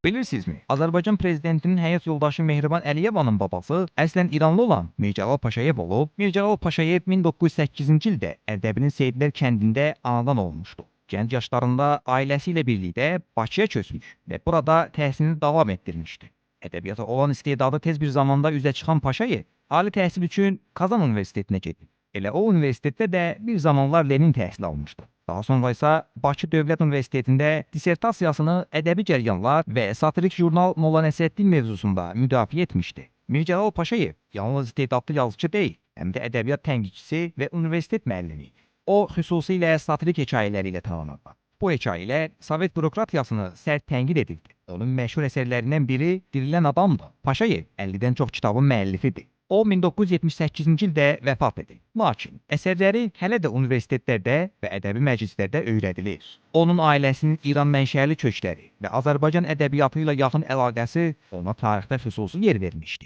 Bilirsinizmi? Azərbaycan prezidentinin həyat yoldaşı Mehriban Əliyeva'nın babası əslən İranlı olan Mircəlal Paşayev olub. Mircəlal Paşayev 1908-ci ildə Ərdəbilin Seyidlər kəndində anadan olmuşdu. Gənc yaşlarında ailəsi ilə birlikdə Bakıya köçmüş və burada təhsilini davam etdirmişdi. Ədəbiyyata olan istedadı tez bir zamanda üzə çıxan Paşayev ali təhsil üçün Kazan Universitetinə gedib. Elə o universitetdə də bir zamanlar Lenin təhsil almışdı. Daha sonra isə Bakı Dövlət Universitetində dissertasiyasını ədəbi cəryanlar və satirik jurnal Molla Nəsrəddin mövzusunda müdafiə etmişdi. Mircəlal Paşayev yalnız istedadlı yazıcı deyil, həm də ədəbiyyat tənqidçisi və universitet müəllimi. O, xüsusilə satirik hekayələri ilə tanınırdı. Bu hekayələr Sovet bürokratiyasını sərt tənqid edirdi. Onun məşhur əsərlərindən biri Dirilən Adamdır. Paşayev 50-dən çox kitabın müəllifidir. O 1978-ci ildə vəfat edib. Lakin əsərləri hələ də universitetlərdə və ədəbi məclislərdə öyrədilir. Onun ailəsinin İran mənşəli kökləri və Azərbaycan ədəbiyyatı ilə yaxın əlaqəsi ona tarixdə xüsusi yer vermişdi.